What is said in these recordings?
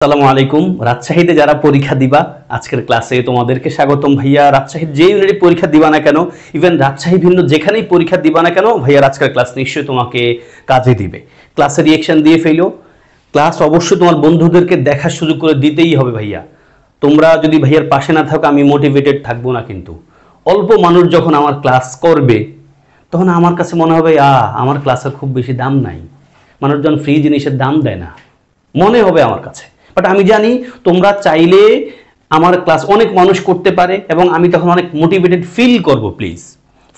আসসালামু আলাইকুম। রাজশাহীতে যারা পরীক্ষা দিবা আজকের ক্লাসে তোমাদেরকে স্বাগতম ভাইয়া। রাজশাহীর যে ইউনিটে পরীক্ষা দিবা না কেন, ইভেন রাজশাহী ভিন্ন যেখানেই পরীক্ষা দিবা না কেন, ভাইয়ার আজকের ক্লাস নিশ্চয়ই তোমাকে কাজে দিবে। ক্লাসে রিয়েকশন দিয়ে ফেলো, ক্লাস অবশ্যই তোমার বন্ধুদেরকে দেখার সুযোগ করে দিতেই হবে ভাইয়া। তোমরা যদি ভাইয়ার পাশে না থাকো আমি মোটিভেটেড থাকবো না। কিন্তু অল্প মানুষ যখন আমার ক্লাস করবে তখন আমার কাছে মনে হবে আমার ক্লাসের খুব বেশি দাম নাই, মানুষজন ফ্রি জিনিসের দাম দেয় না মনে হবে আমার কাছে। বাট আমি জানি তোমরা চাইলে আমার ক্লাস অনেক মানুষ করতে পারে এবং আমি তখন অনেক মোটিভেটেড ফিল করব প্লিজ।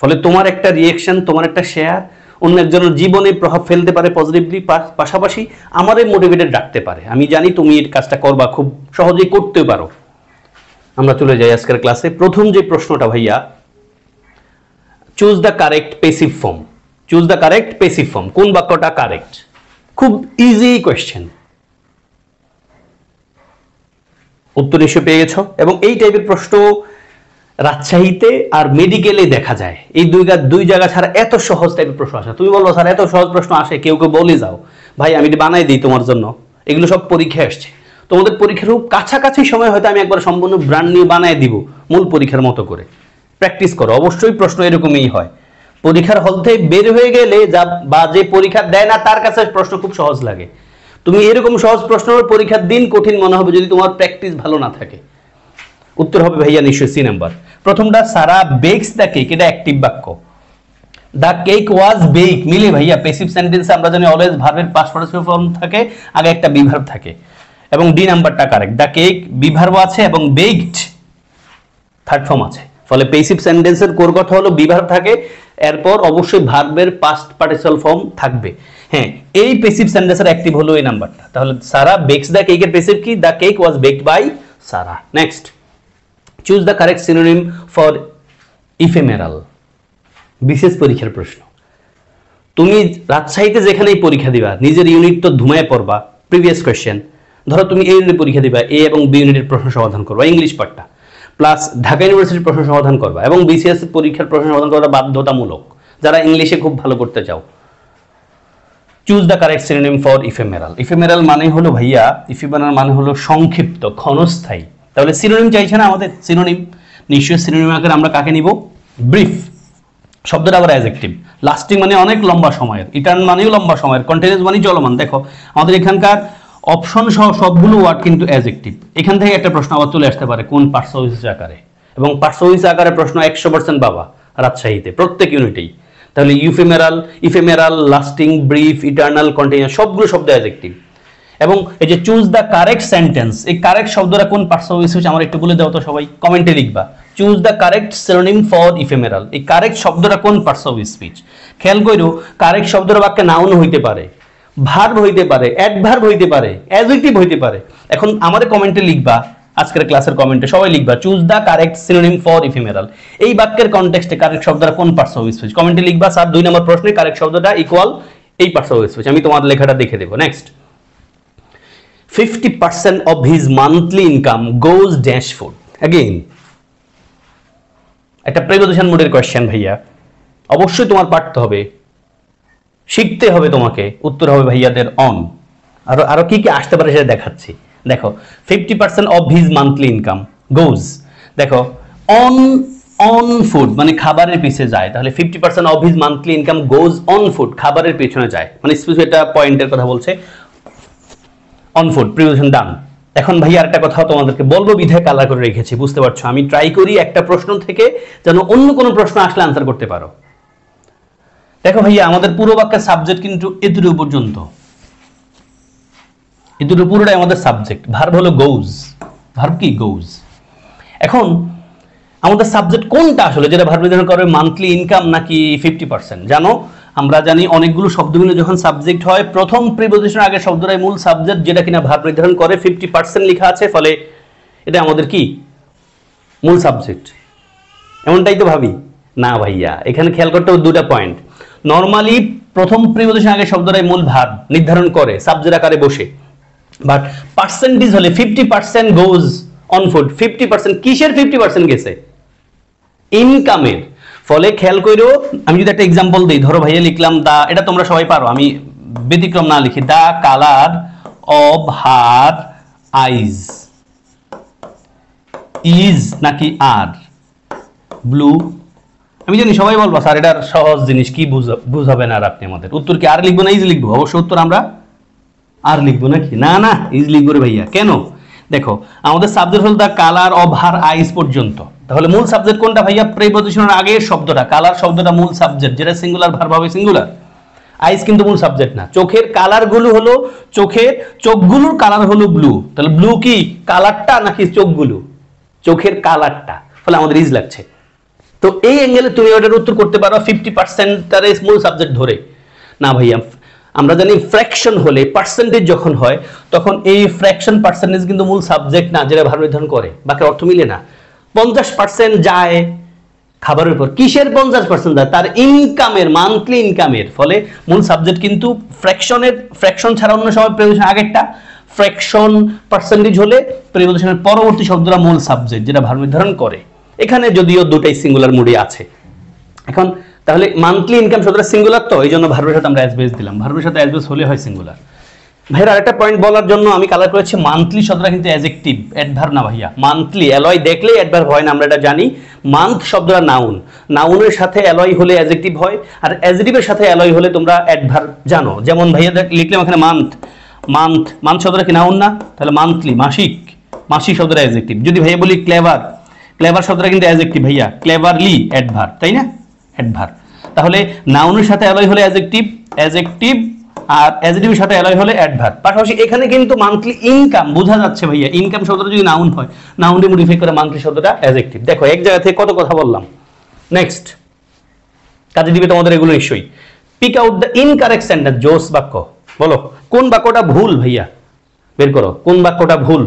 ফলে তোমার একটা রিয়েকশন, তোমার একটা শেয়ার অন্য একজনের জীবনে প্রভাব ফেলতে পারে পজিটিভলি, পাশাপাশি আমাদের মোটিভেটেড রাখতে পারে। আমি জানি তুমি এই কাজটা করবা, খুব সহজেই করতে পারো। আমরা চলে যাই আজকের ক্লাসে। প্রথম যে প্রশ্নটা ভাইয়া, choose the correct passive form. Choose the correct passive form, কোন বাক্যটা কারেক্ট? খুব ইজি কোয়েশ্চেন, উত্তর নিশ্চয় পেয়ে গেছো। এবং এই টাইপের প্রশ্ন রাজশাহীতে আর মেডিকেলে দেখা যায়। এই দুই জায়গা ছাড়া এত সহজ টাইপের প্রশ্ন আসে। তুমি বলবো স্যার এত সহজ প্রশ্ন আসে, কেউ কেউ বলে যাও ভাই আমি বানাই দিই তোমার জন্য, এগুলো সব পরীক্ষায় আসছে। তোমাদের পরীক্ষার খুব কাছাকাছি সময় হয়তো আমি একবার সম্পূর্ণ ব্র্যান্ড নিউ বানাই দিব মূল পরীক্ষার মতো করে। প্র্যাকটিস করো, অবশ্যই প্রশ্ন এরকমই হয়। পরীক্ষার হল থেকে বের হয়ে গেলে বা যে পরীক্ষা দেয় না তার কাছে প্রশ্ন খুব সহজ লাগে। তুমি এরকম সহজ প্রশ্ন পরীক্ষার দিন কঠিন মনে হবে যদি তোমার প্র্যাকটিস ভালো না থাকে। উত্তর হবে ভাইয়া নিশ্চয়ই সি নাম্বার। প্রথমটা সারা বেকস দ্য কেক, এটা অ্যাক্টিভ বাক্য। দ্য কেক ওয়াজ বেক মিলে ভাইয়া প্যাসিভ সেন্টেন্সে আমরা জানি অলওয়েজ ভার্বের পাস্ট পার্টিসিপল ফর্ম থাকে, আগে একটা বি ভার্ব থাকে। এবং ডি নাম্বারটা correct. The cake be verb আছে এবং বেকড থার্ড ফর্ম আছে। ফলে প্যাসিভ সেন্টেন্সের কোর কথা হলো বি ভার্ব থাকে, এরপর অবশ্যই ভার্বের পাস্ট পার্টিসিপল ফর্ম থাকবে। হ্যাঁ, এই প্যাসিভ সেন্টেন্সের অ্যাক্টিভ হলো এই নাম্বারটা। তাহলে সারা বেকস দ্য কেকের প্যাসিভ কি? The cake was baked by Sara. Next, choose the correct synonym for ephemeral. বিশেষ পরীক্ষার প্রশ্ন। তুমি রাজশাহীতে যেখানেই পরীক্ষা দিবা নিজের ইউনিট তো ধুমায় পড়বা। প্রিভিয়াস কোয়েশ্চেন, ধরো তুমি এই ইউনিটে পরীক্ষা দিবা, এ এবং বি ইউনিটের প্রশ্ন সমাধান করবা ইংলিশ পার্টটা, প্লাস ঢাকা ইউনিভার্সিটির প্রশ্ন সমাধান করবা এবং বিসিএস পরীক্ষার প্রশ্ন সমাধান করা বাধ্যতামূলক যারা ইংলিশে খুব ভালো করতে চাও। Choose the correct synonym for ephemeral. Ephemeral মানে হলো ভাইয়া, ইফেমেরাল মানে হলো সংক্ষিপ্ত, ক্ষণস্থায়ী। তাহলে সিনোনিম চাইছে না আমাদের, সিনোনিম নিশ্চয়ই সিনোনিম আকারে আমরা কাকে নিব? ব্রিফ। শব্দটা আবার অ্যাডজেক্টিভ। লাস্টিং মানে অনেক লম্বা সময়ের, ইটার্ন মানেও লম্বা সময়ের, কন্টিনিউয়াস মানে চলমান। দেখো আমাদের এখানকার অপশন সহ সবগুলো ওয়ার্ড কিন্তু অ্যাডজেক্টিভ। এখান থেকে একটা প্রশ্ন আবার চলে আসতে পারে কোন পার্শ্ববিশেষ আকারে, এবং পার্শ্ববিশেষ আকারে প্রশ্ন 100% পাবা রাজশাহীতে প্রত্যেক ইউনিটেই। তাহলে ইফেমেরাল, লাস্টিং, ব্রিফ, ইটার্নাল, কন্টিনিউয়াস সবগুলো শব্দ অ্যাডজেক্টিভ। এবং এই যে চুজ দ্য কারেক্ট সেন্টেন্স, এই কারেক্ট শব্দটা কোন পার্শ্ববিশেষ আমার একটু বলে দাও তো সবাই, কমেন্টে লিখবা। Choose the correct synonym for ephemeral, এই কারেক্ট শব্দটা কোন পার্টস অফ স্পিচ। খেয়াল করো, কারেক্ট শব্দটা বাক্যে নাউন হইতে পারে, ভার্ব হইতে পারে, অ্যাডভার্ব হইতে পারে, অ্যাডজেক্টিভ হইতে পারে। এখন আমাদের কমেন্টে লিখবা, আজকের ক্লাসের কমেন্টে সবাই লিখবা choose the correct synonym for ephemeral. এই বাক্যের কনটেক্সটে কারেক্ট শব্দটা কোন পার্টস অফ স্পিচ কমেন্টে লিখবা। স্যার 2 নম্বর প্রশ্নে কারেক্ট শব্দটা ইকুয়াল এই পার্টস অফ স্পিচ। আমি তোমার লেখাটা দেখে দেব। Next, 50% of his monthly income goes dash food. Again, একটা প্রিপোজিশন মোডের কোশ্চেন ভাইয়া, অবশ্যই তোমার পারতে হবে, শিখতে হবে তোমাকে। উত্তর হবে ভাইয়াদের অন। আরো কি কি আসতে পারে সেটা দেখাচ্ছি। দেখো 50% of his monthly income goes, দেখো on food মানে খাবারের পিছে যায়। তাহলে 50% of his monthly income goes on food, খাবারের পিছনে যায়, মানে স্পেসিফিক একটা পয়েন্টের কথা বলছে। অন ফুড প্রিপোজিশন ডান। এখন ভাই আরেকটা কথা তোমাদেরকে বলবো বিধায় কালার করে রেখেছি, বুঝতে পারছো? আমি ট্রাই করি একটা প্রশ্ন থেকে যেন অন্য কোনো প্রশ্ন আসলে আনসার করতে পারো। দেখো ভাইয়া, আমাদের পুরো বাক্যের সাবজেক্ট কিন্তু এতটুকু পর্যন্ত, এতটুকু পুরোটাই আমাদের সাবজেক্ট। ভার্ব হলো গোজ, ভার্ব কি? গোজ। এখন আমাদের সাবজেক্ট কোনটা আসলে, যেটা ভার্ব নির্ধারণ করবে মান্থলি ইনকাম নাকি 50%? জানো আমরা জানি অনেকগুলো শব্দ মিলে যখন সাবজেক্ট হয় প্রথম প্রিপোজিশনের আগে শব্দটাই মূল সাবজেক্ট, যেটা কিনা ভার্ব নির্ধারণ করে। 50% লেখা আছে, ফলে এটা আমাদের কি মূল সাবজেক্ট, এমনটাই তো ভাবি না ভাইয়া। এখানে খেয়াল করতে হবে দুটা পয়েন্ট। নরমালি প্রথম প্রিপোজিশনের আগে শব্দটাই মূল ভার্ব নির্ধারণ করে সাবজেক্ট আকারে বসে, বাট পার্সেন্টেজ হলে 50% গোজ অন ফুড। 50% কিসের 50% গেছে? ইনকামের। ফলে খেয়াল করো, আমি যদি একটা এক্সাম্পল দিই, ধরো ভাইয়া লিখলাম দা, এটা তোমরা সবাই পারো, আমি ব্যতিক্রম না লিখি, the colour of her eyes, is নাকি আর? ব্লু। আমি জানি সবাই বলবো স্যার এটার সহজ জিনিস, কি বুঝাবেন আর আপনি আমাদের? উত্তর কি আর লিখবো না ইজ লিখবো? অবশ্য উত্তর আমরা আর লিখবো নাকি? না না, ইজ লিখবো রে ভাইয়া। কেন? দেখো আমাদের সাবজেক্ট হল দ্য কালার অফ হার আইজ পর্যন্ত। তাহলে মূল সাবজেক্ট কোনটা ভাইয়া? প্রিপজিশনের আগের শব্দটা, কালার শব্দটা মূল সাবজেক্ট, যেটা সিঙ্গুলার ভার্ব হবে সিঙ্গুলার। আইজ কিন্তু মূল সাবজেক্ট না। চোখের কালার গুলো হলো, চোখের চোখগুলোর কালার হলো ব্লু। তাহলে ব্লু কি কালারটা নাকি চোখগুলো? চোখের কালারটা। ফলে আমাদের ইজ লাগছে। তো এই অ্যাঙ্গেলে তুমি ওটার উত্তর করতে পারো 50% মূল সাবজেক্ট ধরে। না ভাইয়া, আমরা জানি ফ্র্যাকশন হলে, পার্সেন্টেজ যখন হয় তখন এই ফ্র্যাকশন পার্সেন্টেজ কিন্তু মূল সাবজেক্ট না, যেটা ভার্ব নির্ধারণ করে, বাকি অর্থ মিলে না। 50% যায় খাবারের উপর। কিসের 50% যায়? তার ইনকামের, মান্থলি ইনকামের। ফলে মূল সাবজেক্ট কিন্তু ফ্র্যাকশন ছাড়া অন্য সময় প্রিপজিশন আগেরটা, ফ্র্যাকশন পার্সেন্টেজ হলে প্রিপজিশনের পরবর্তী শব্দটা মূল সাবজেক্ট, যেটা ভার্ব নির্ধারণ করে। এখানে যদিও দুটাই সিঙ্গুলার মুডে আছে। এখন তাহলে মান্থলি ইনকাম শব্দটা সিঙ্গুলার, তো এই জন্য ভার্বের সাথে আমরা অ্যাজ বেস দিলাম। ভার্বের সাথে অ্যাজ বেস হলে হয় সিঙ্গুলার। ভাইয়া আরেকটা পয়েন্ট বলার জন্য আমি কালার করেছি, মান্থলি শব্দটা কিন্তু অ্যাডজেক্টিভ, অ্যাডভার্ব না ভাইয়া। মান্থলি অ্যালয় দেখলেই অ্যাডভার্ব হয় না, আমরা এটা জানি। মান্থ শব্দটা নাউন, নাউনের সাথে অ্যালয় হলে অ্যাডজেক্টিভ হয়, আর অ্যাডজেক্টিভের সাথে অ্যালয় হলে তোমরা অ্যাডভার্ব জানো। যেমন ভাইয়া লিখলাম এখানে মান্থ, মান্থ মান্থ শব্দটা কি নাউন না? তাহলে মান্থলি মাসিক, মাসিক শব্দটা অ্যাডজেক্টিভ। যদি ভাইয়া বলি ক্লেভার, ক্লেভার শব্দটা কিন্তু অ্যাডজেক্টিভ ভাইয়া, ক্লেভারলি অ্যাডভার্ব, তাই না? অ্যাডভার্ব। তাহলে নাউনের সাথে অ্যালয় হলে অ্যাডজেক্টিভ, অ্যাডজেক্টিভ, আর অ্যাডজেক্টিভের সাথে অ্যালয় হলে অ্যাডভার্ব। পাশাপাশি এখানে কিন্তু মান্থলি ইনকাম বোঝা যাচ্ছে ভাইয়া, ইনকাম শব্দটা যদি নাউন হয়, নাউনে মডিফাই করে মান্থলি শব্দটা অ্যাডজেক্টিভ। দেখো এক জায়গা থেকে কত কথা বললাম। নেক্সট কাজে দিবে তোমাদের এগুলো নিশ্চয়ই। Pick out the incorrect sentence, জোস বাক্য। বলো কোন বাক্যটা ভুল ভাইয়া, বের করো কোন বাক্যটা ভুল।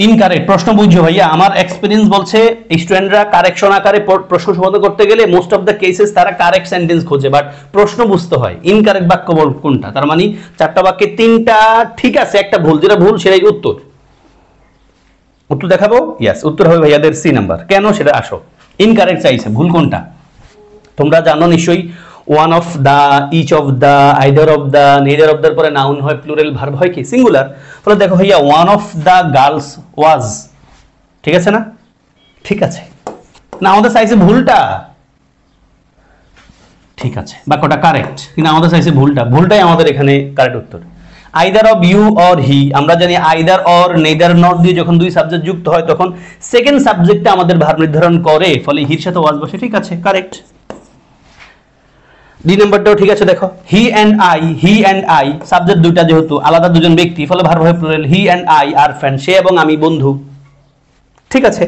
ইনকারেক্ট প্রশ্ন বুঝছো ভাইয়া, আমার এক্সপেরিয়েন্স বলছে স্টুডেন্টরা কারেকশন আকারে প্রশ্ন সমাধান করতে গেলে মোস্ট অফ দ্য কেসেস তারা কারেক্ট সেন্টেন্স খোঁজে, বাট প্রশ্ন বুঝতে হয় ইনকারেক্ট বাক্য বল কোনটা। তার মানে 4টা বাক্যে 3টা ঠিক আছে, একটা ভুল, যেটা ভুল সেটাই উত্তর। উত্তর দেখাবো? ইয়েস, উত্তর হবে ভাইয়াদের সি নাম্বার। কেন সেটা আসো। ইনকারেক্ট চাইছে, ভুল কোনটা? তোমরা জানো নিশ্চয়ই, one of the, each of the, either of the, neither of the পরে নাউন হয়, প্লুরাল ভার্ব হয় কি সিঙ্গুলার। ফলে দেখো ভাইয়া ওয়ান অফ দা গার্লস ওয়াজ, ঠিক আছে না? ঠিক আছে না, আমাদের চাইছে ভুলটা। ঠিক আছে, বাক্যটা কারেক্ট, কিন্তু আমাদের চাইছে ভুলটা, ভুলটাই আমাদের এখানে কারেক্ট উত্তর। Either of you or he, আমরা জানি আইদার অর, নেদার নট দিয়ে যখন দুই সাবজেক্ট যুক্ত হয় তখন সেকেন্ড সাবজেক্টটা আমাদের ভার্ব নির্ধারণ করে, ফলে হির সাথে ওয়াজ বসে। ঠিক আছে, কারেক্ট। ডি নাম্বারটাও ঠিক আছে। দেখো he and I, he and I subject দুইটা, যেহেতু আলাদা দুজন ব্যক্তি, ফলে ভার্ব হয় plural. He and I are friend, সে এবং আমি বন্ধু। ঠিক আছে,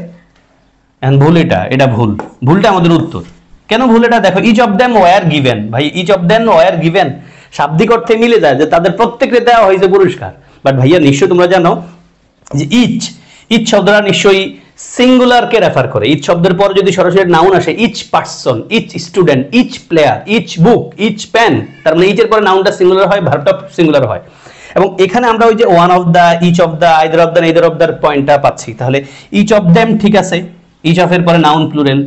এখন ভুল এটা, এটা ভুল, ভুলটা আমাদের উত্তর। কেন ভুল এটা? দেখো each of them were given, ভাই each of them were given শাব্দিক অর্থে মিলে যায় যে তাদের প্রত্যেককে দেওয়া হয়েছে পুরস্কার, বাট ভাইয়া নিশ্চয় তোমরা জানো যে ইচ, ইচ শব্দটা নিশ্চয়ই সিঙ্গুলারকে রেফার করে। ইচ শব্দের পর যদি সরাসরি নাউন আসে, each person, each student, each player, each book, each pen, তার মানে ইচের পরে নাউনটা সিঙ্গুলার হয়, ভার্বটা সিঙ্গুলার হয়। এবং এখানে আমরা ওই যে one of the, each of the, either of the, neither of the পয়েন্টটা পাচ্ছি। তাহলে ইচ অফ দেম ঠিক আছে, ইচ অফ এর পরে নাউন প্লুরাল,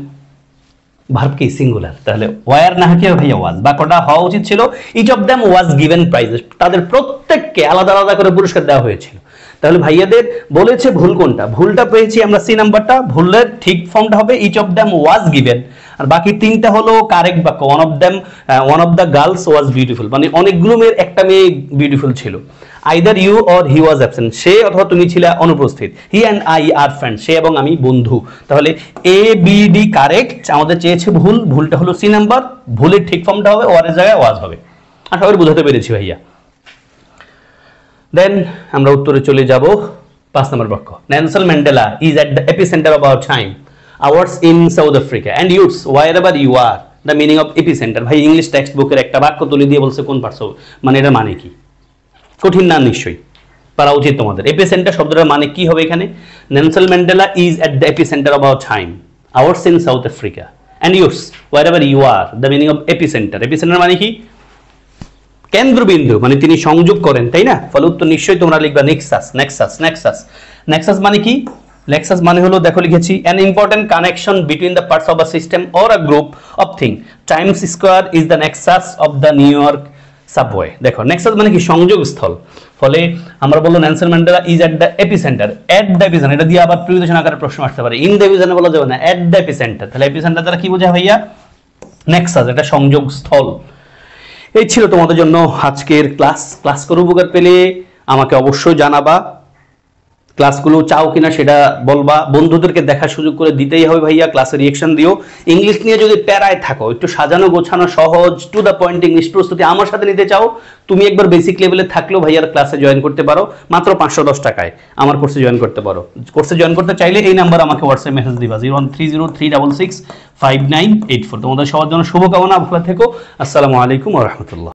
ভার্ব কি সিঙ্গুলার, তাহলে ওয়ার না কি ভাইয়া ওয়াজ। বাক্যটা হওয়া উচিত ছিল each of them was given prizes, তাদের প্রত্যেককে আলাদা আলাদা করে পুরস্কার দেওয়া হয়েছিল। তাহলে ভাইয়াদের বলেছে ভুল কোনটা, ভুলটা পেয়েছি আমরা সি নাম্বারটা। ভুলের ঠিক ফর্মটা হবে each of them was given, আর বাকি 3টা হলো কারেক্ট বাক্য। One of them, one of the girls was beautiful, মানে অনেকগুলো মেয়ের একটা মেয়ে বিউটিফুল ছিল। Either you or he was absent, সে অথবা তুমি ছিলে অনুপস্থিত। He and I are friend, সে এবং আমি বন্ধু। তাহলে এ বি ডি কারেক্ট, আমাদের চেয়েছে ভুল, ভুলটা হলো সি নাম্বার। ভুলের ঠিক ফর্মটা হবে ওয়ার এর জায়গায় ওয়াজ হবে। আশা করি বুঝাতে পেরেছি ভাইয়া। দেন আমরা উত্তরে চলে যাব। 5 নম্বর বাক্য, Nelson Mandela is at the epicentre of our time, ours in South Africa and youths wherever you are, the meaning of epicentre. ভাই ইংলিশ টেক্সট বুকের একটা বাক্য তুলে দিয়ে বলছে কোন পার্টস, মানে এটা মানে কি? কঠিন না নিশ্চয়ই, পারা উচিত তোমাদের। এপিসেন্টার শব্দটার মানে কি হবে এখানে? Nelson Mandela is at the epicentre of our time, ours in South Africa and youths wherever you are, the meaning of epicentre. Epicentre মানে কি? কেন্দ্রবিন্দু, মানে তিনি সংযোগ করেন, তাই না? ফলে উত্তর নিশ্চয়ই তোমরা লিখবা নেক্সাস, নেক্সাস, নেক্সাস। নেক্সাস মানে কি? নেক্সাস মানে হলো, দেখো লিখেছি, an important connection between the parts of a system or a group of things. Times Square is the nexus of the New York subway. দেখো নেক্সাস মানে কি সংযোগ স্থল, ফলে আমরা বললাম Nelson Mandela is at the epicentre, at the epicentre, এটা দিয়ে আবার প্রিপোজিশন আকারে প্রশ্ন আসতে পারে। ইন দ্য এপিসেন্টার বলা যাবে না, এট দ্য এপিসেন্টার। তাহলে এপিসেন্টার দ্বারা কি বোঝায় ভাইয়া? নেক্সাস, এটা সংযোগ স্থল। এই ছিল তোমাদের জন্য আজকের ক্লাস। ক্লাস করে উপকার পেলে আমাকে অবশ্যই জানাবা, ক্লাসগুলো চাও কিনা সেটা বলবা, বন্ধুদেরকে দেখার সুযোগ করে দিতেই হবে ভাইয়া, ক্লাসে রিয়েকশন দিও। ইংলিশ নিয়ে যদি প্যারায় থাকো, একটু সাজানো গোছানো সহজ টু দ্য পয়েন্ট ইংলিশ প্রস্তুতি আমার সাথে নিতে চাও, তুমি একবার বেসিক লেভেলে থাকলেও ভাইয়ার ক্লাসে জয়েন করতে পারো মাত্র 510 টাকায় আমার কোর্সে জয়েন করতে পারো। কোর্সে জয়েন করতে চাইলে এই নাম্বার আমাকে হোয়াটসঅ্যাপ মেসেজ দিবা 01303665984। তোমাদের সবার জন্য শুভকামনা, ভালো থেকো। আসসালামু আলাইকুম ওয়া রাহমাতুল্লাহ।